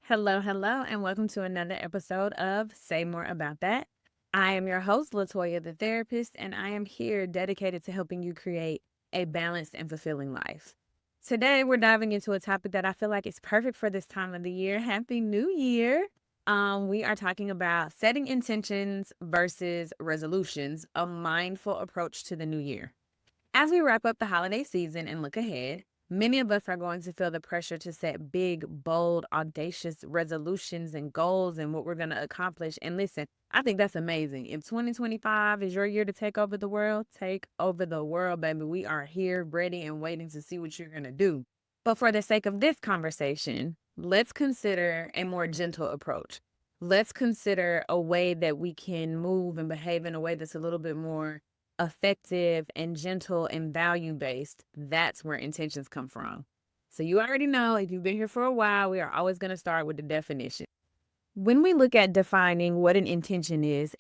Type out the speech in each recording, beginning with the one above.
Hello, hello, and welcome to another episode of Say More About That. I am your host, LaToya, the therapist, and I am here dedicated to helping you create a balanced and fulfilling life. Today, we're diving into a topic that I feel like is perfect for this time of the year. Happy New Year! We are talking about setting intentions versus resolutions, a mindful approach to the new year. As we wrap up the holiday season and look ahead, many of us are going to feel the pressure to set big, bold, audacious resolutions and goals and what we're going to accomplish. And listen, I think that's amazing. If 2025 is your year to take over the world, take over the world, baby. We are here, ready, and waiting to see what you're going to do. But for the sake of this conversation, let's consider a more gentle approach. Let's consider a way that we can move and behave in a way that's a little bit more effective and gentle and value based. That's where intentions come from. So, you already know if you've been here for a while, we are always going to start with the definition. When we look at defining what an intention is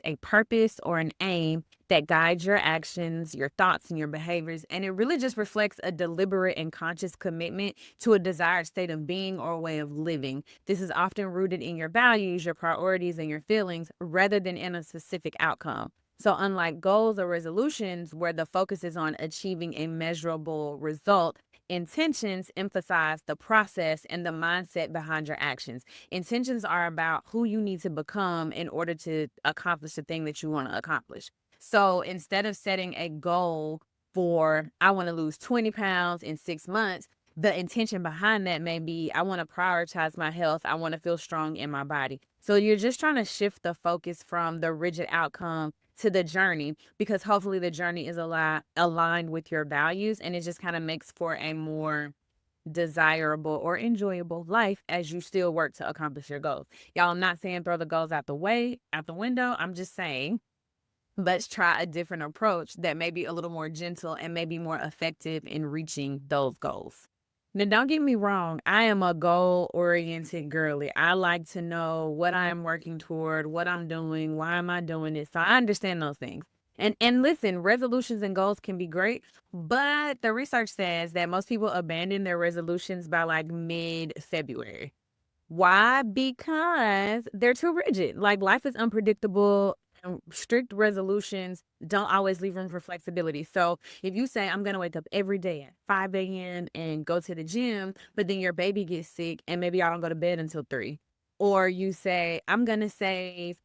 a purpose or an aim that guides your actions, your thoughts, and your behaviors. And it really just reflects a deliberate and conscious commitment to a desired state of being or way of living. This is often rooted in your values, your priorities, and your feelings rather than in a specific outcome. So, unlike goals or resolutions where the focus is on achieving a measurable result, intentions emphasize the process and the mindset behind your actions. Intentions are about who you need to become in order to accomplish the thing that you want to accomplish. So instead of setting a goal for, I want to lose 20 pounds in 6 months, the intention behind that may be, I want to prioritize my health. I want to feel strong in my body. So you're just trying to shift the focus from the rigid outcome to the journey, because hopefully the journey is aligned with your values, and it just kind of makes for a more desirable or enjoyable life as you still work to accomplish your goals. Y'all, I'm not saying throw the goals out the window. I'm just saying let's try a different approach that may be a little more gentle and maybe more effective in reaching those goals. Now, don't get me wrong, I am a goal oriented girly. I like to know what I am working toward, what I'm doing, why am I doing it. So I understand those things. And listen, resolutions and goals can be great, but the research says that most people abandon their resolutions by like mid-February. Why? Because they're too rigid. Like, life is unpredictable, and strict resolutions don't always leave room for flexibility. So if you say, I'm going to wake up every day at 5 a.m. and go to the gym, but then your baby gets sick and maybe I don't go to bed until 3. Or you say, I'm going to save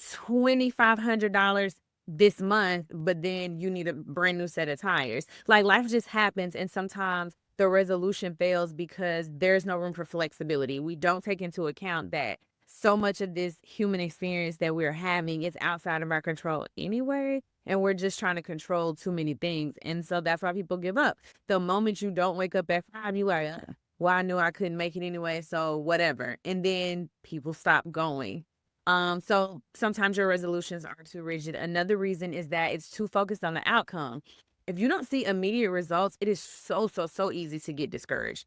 $2,500 this month, but then you need a brand new set of tires. Like, life just happens. And sometimes the resolution fails because there's no room for flexibility. We don't take into account that so much of this human experience that we're having is outside of our control anyway. And we're just trying to control too many things. And so that's why people give up. The moment you don't wake up at 5, you like, well, I knew I couldn't make it anyway, so whatever. And then people stop going. So sometimes your resolutions are too rigid. Another reason is that it's too focused on the outcome. If you don't see immediate results, it is so easy to get discouraged.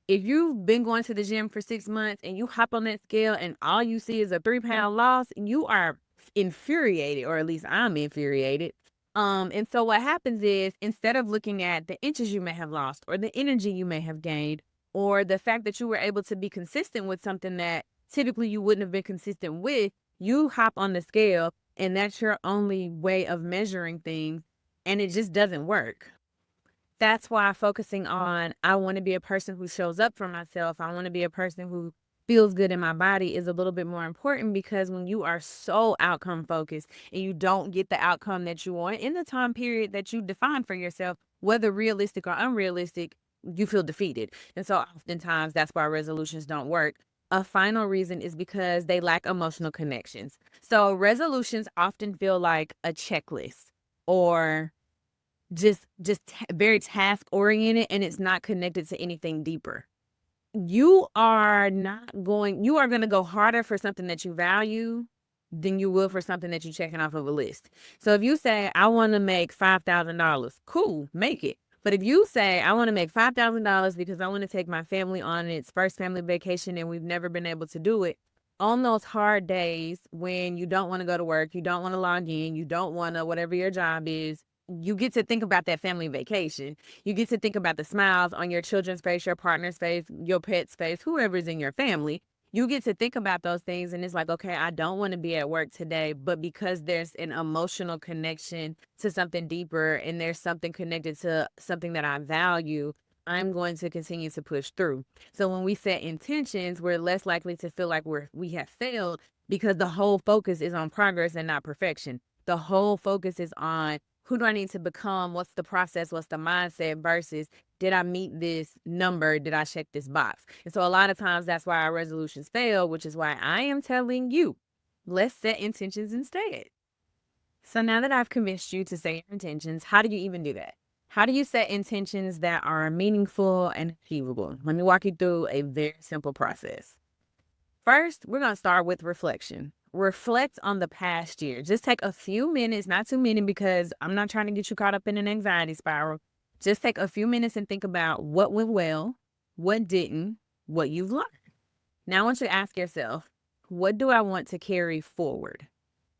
If you've been going to the gym for 6 months and you hop on that scale and all you see is a 3-pound loss, you are infuriated, or at least I'm infuriated. And so what happens is, instead of looking at the inches you may have lost or the energy you may have gained or the fact that you were able to be consistent with something that typically you wouldn't have been consistent with, you hop on the scale and that's your only way of measuring things, and it just doesn't work. That's why focusing on, I want to be a person who shows up for myself, I want to be a person who feels good in my body, is a little bit more important, because when you are so outcome focused and you don't get the outcome that you want in the time period that you define for yourself, whether realistic or unrealistic, you feel defeated. And so oftentimes that's why resolutions don't work. A final reason is because they lack emotional connections. So resolutions often feel like a checklist, or very task oriented, and it's not connected to anything deeper. You are going to go harder for something that you value than you will for something that you're checking off of a list. So if you say, I want to make $5,000, cool, make it. But if you say, I want to make $5,000 because I want to take my family on its first family vacation and we've never been able to do it, on those hard days when you don't want to go to work, you don't want to log in, you don't want to, whatever your job is, you get to think about that family vacation. You get to think about the smiles on your children's face, your partner's face, your pet's face, whoever's in your family. You get to think about those things, and it's like, okay, I don't want to be at work today, but because there's an emotional connection to something deeper and there's something connected to something that I value, I'm going to continue to push through. So when we set intentions, we're less likely to feel like we have failed because the whole focus is on progress and not perfection. The whole focus is on who do I need to become? What's the process? What's the mindset versus did I meet this number? Did I check this box? And so a lot of times that's why our resolutions fail, which is why I am telling you, let's set intentions instead. So now that I've convinced you to set your intentions, how do you even do that? How do you set intentions that are meaningful and achievable? Let me walk you through a very simple process. First, we're going to start with reflection. Reflect on the past year. Just take a few minutes, not too many, because I'm not trying to get you caught up in an anxiety spiral. Just take a few minutes and think about what went well, what didn't, what you've learned. Now I want you to ask yourself, what do I want to carry forward?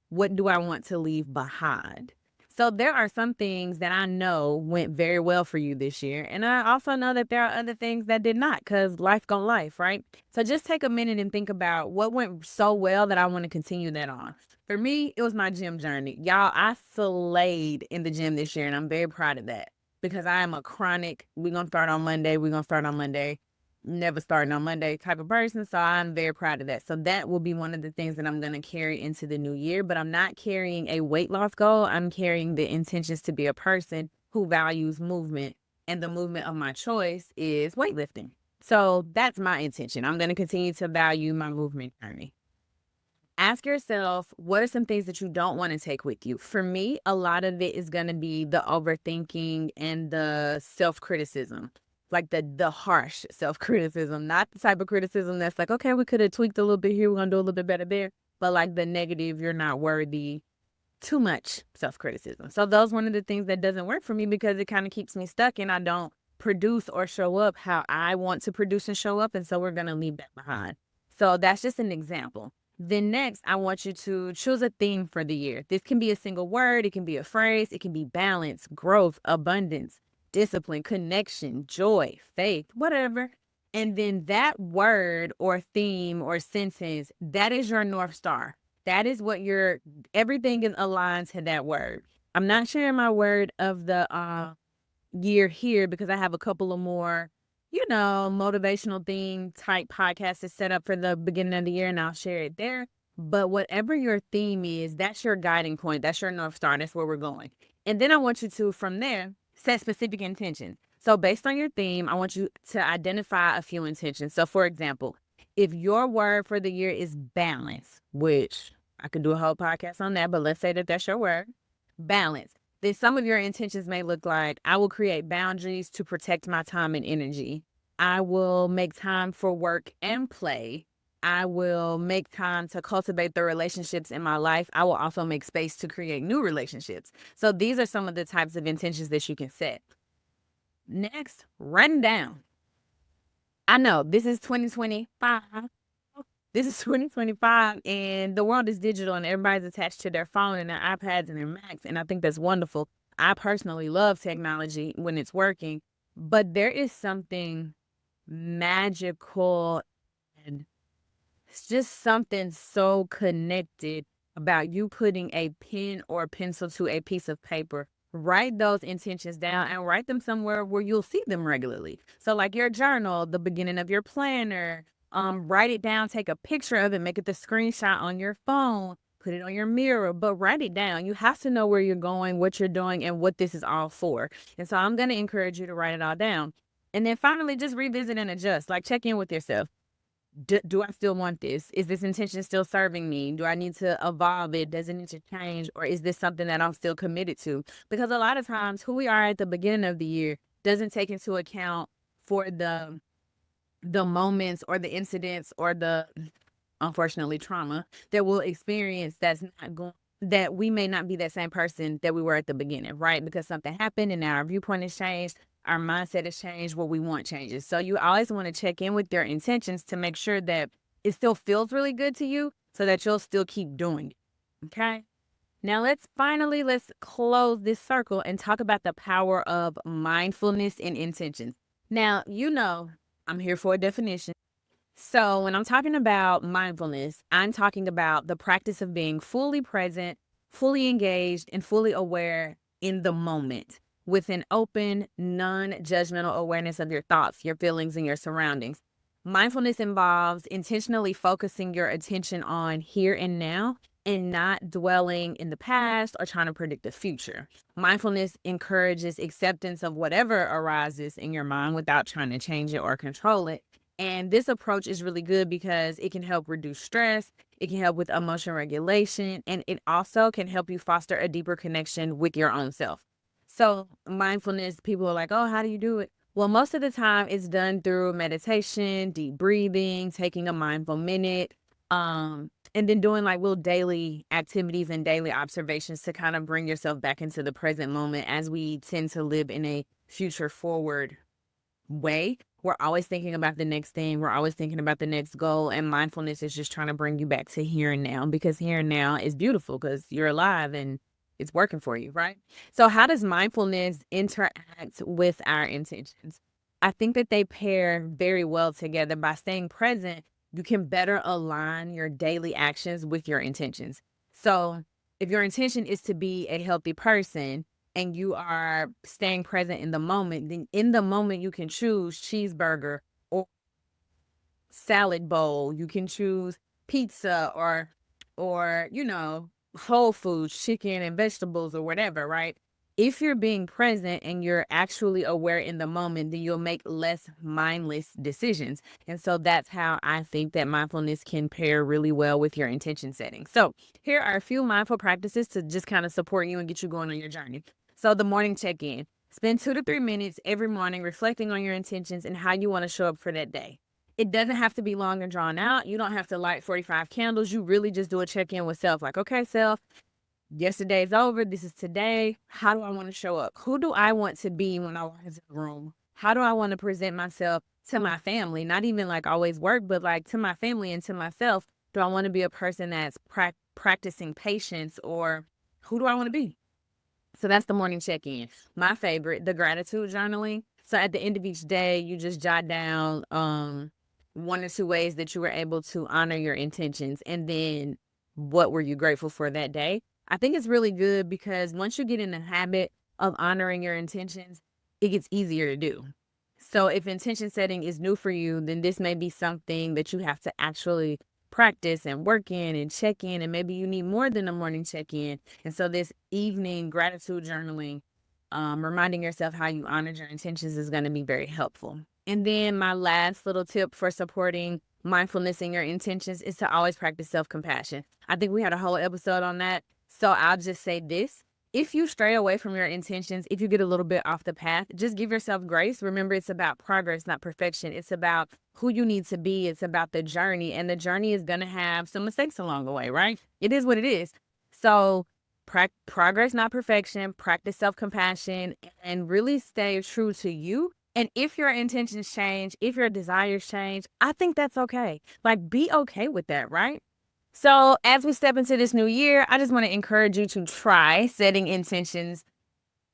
What do I want to leave behind? So there are some things that I know went very well for you this year. And I also know that there are other things that did not, because life gon' life, right? So just take a minute and think about what went so well that I want to continue that on. For me, it was my gym journey. Y'all, I slayed in the gym this year, and I'm very proud of that because I am a chronic, we're going to start on Monday, never starting on Monday type of person. So I'm very proud of that. So that will be one of the things that I'm going to carry into the new year. But I'm not carrying a weight loss goal. I'm carrying the intentions to be a person who values movement. And the movement of my choice is weightlifting. So that's my intention. I'm going to continue to value my movement journey. Ask yourself, what are some things that you don't want to take with you? For me, a lot of it is going to be the overthinking and the self-criticism, like the harsh self-criticism, not the type of criticism that's like, okay, we could have tweaked a little bit here, we're going to do a little bit better there, but like the negative, you're not worthy, too much self-criticism. So those one of the things that doesn't work for me because it kind of keeps me stuck and I don't produce or show up how I want to produce and show up. And so we're going to leave that behind. So that's just an example. Then next, I want you to choose a theme for the year. This can be a single word. It can be a phrase. It can be balance, growth, abundance, discipline, connection, joy, faith, whatever. And then that word or theme or sentence, that is your North Star. That is what everything is aligned to that word. I'm not sharing my word of the year here because I have a couple of more motivational theme type podcast is set up for the beginning of the year and I'll share it there. But whatever your theme is, that's your guiding point. That's your North Star. That's where we're going. And then I want you to, from there, set specific intentions. So based on your theme, I want you to identify a few intentions. So for example, if your word for the year is balance, which I could do a whole podcast on that, but let's say that that's your word, balance. Then some of your intentions may look like, I will create boundaries to protect my time and energy. I will make time for work and play. I will make time to cultivate the relationships in my life. I will also make space to create new relationships. So these are some of the types of intentions that you can set. Next, write down. I know this is 2025. This is 2025 and the world is digital and everybody's attached to their phone and their iPads and their Macs. And I think that's wonderful. I personally love technology when it's working, but there is something magical and it's just something so connected about you putting a pen or a pencil to a piece of paper. Write those intentions down and write them somewhere where you'll see them regularly. So like your journal, the beginning of your planner, write it down, take a picture of it, make it the screenshot on your phone, put it on your mirror, but write it down. You have to know where you're going, what you're doing, and what this is all for. And so I'm going to encourage you to write it all down. And then finally, just revisit and adjust, like check in with yourself. Do I still want this? Is this intention still serving me? Do I need to evolve it? Does it need to change? Or is this something that I'm still committed to? Because a lot of times who we are at the beginning of the year doesn't take into account for the moments or the incidents or the, unfortunately, trauma that we'll experience that we may not be that same person that we were at the beginning, right? Because something happened and now our viewpoint has changed. Our mindset has changed, what we want changes. So you always want to check in with your intentions to make sure that it still feels really good to you so that you'll still keep doing it. Okay? Now let's close this circle and talk about the power of mindfulness and intentions. Now, I'm here for a definition. So, when I'm talking about mindfulness, I'm talking about the practice of being fully present, fully engaged, and fully aware in the moment with an open, non judgmental awareness of your thoughts, your feelings, and your surroundings. Mindfulness involves intentionally focusing your attention on here and now and not dwelling in the past or trying to predict the future. Mindfulness encourages acceptance of whatever arises in your mind without trying to change it or control it. And this approach is really good because it can help reduce stress, it can help with emotion regulation, and it also can help you foster a deeper connection with your own self. So, mindfulness, people are like, oh, how do you do it? Well, most of the time it's done through meditation, deep breathing, taking a mindful minute, and then doing like little daily activities and daily observations to kind of bring yourself back into the present moment as we tend to live in a future forward way. We're always thinking about the next thing. We're always thinking about the next goal. And mindfulness is just trying to bring you back to here and now because here and now is beautiful because you're alive and it's working for you, right? So, how does mindfulness interact with our intentions? I think that they pair very well together. By staying present, you can better align your daily actions with your intentions. So, if your intention is to be a healthy person, and you are staying present in the moment, then in the moment you can choose cheeseburger or salad bowl. You can choose pizza or whole foods, chicken and vegetables or whatever, right? If you're being present and you're actually aware in the moment, then you'll make less mindless decisions. And so that's how I think that mindfulness can pair really well with your intention setting. So here are a few mindful practices to just kind of support you and get you going on your journey. So the morning check-in. Spend 2 to 3 minutes every morning reflecting on your intentions and how you want to show up for that day. It doesn't have to be long and drawn out. You don't have to light 45 candles. You really just do a check in with self. Like, okay, self, yesterday's over. This is today. How do I want to show up? Who do I want to be when I walk into the room? How do I want to present myself to my family? Not even like always work, but like to my family and to myself. Do I want to be a person that's practicing patience, or who do I want to be? So that's the morning check in. My favorite, the gratitude journaling. So at the end of each day, you just jot down one or two ways that you were able to honor your intentions, and then what were you grateful for that day. I think it's really good because once you get in the habit of honoring your intentions, it gets easier to do. So if intention setting is new for you, then this may be something that you have to actually practice and work in and check in, and maybe you need more than a morning check in. And so this evening gratitude journaling, reminding yourself how you honored your intentions, is going to be very helpful. And then my last little tip for supporting mindfulness in your intentions is to always practice self-compassion. I think we had a whole episode on that. So I'll just say this. If you stray away from your intentions, if you get a little bit off the path, just give yourself grace. Remember, it's about progress, not perfection. It's about who you need to be. It's about the journey. And the journey is going to have some mistakes along the way, right? It is what it is. So progress, not perfection. Practice self-compassion and really stay true to you. And if your intentions change, if your desires change, I think that's okay. Like, be okay with that, right? So, as we step into this new year, I just want to encourage you to try setting intentions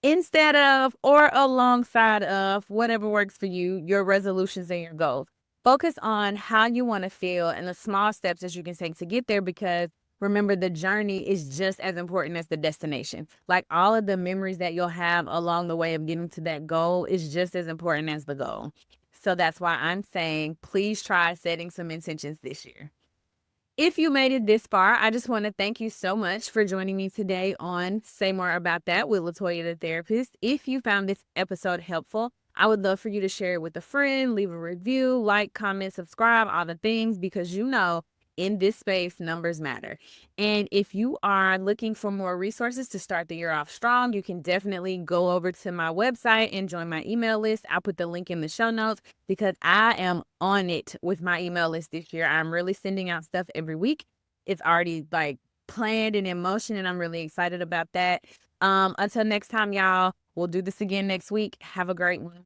instead of or alongside of whatever works for you, your resolutions and your goals. Focus on how you want to feel and the small steps that you can take to get there, because remember, the journey is just as important as the destination. Like, all of the memories that you'll have along the way of getting to that goal is just as important as the goal. So that's why I'm saying, please try setting some intentions this year. If you made it this far, I just want to thank you so much for joining me today on Say More About That with LaToya the Therapist. If you found this episode helpful, I would love for you to share it with a friend, leave a review, like, comment, subscribe, all the things, because in this space, numbers matter. And if you are looking for more resources to start the year off strong, you can definitely go over to my website and join my email list. I'll put the link in the show notes because I am on it with my email list this year. I'm really sending out stuff every week. It's already like planned and in motion, and I'm really excited about that. Until next time, y'all, we'll do this again next week. Have a great one.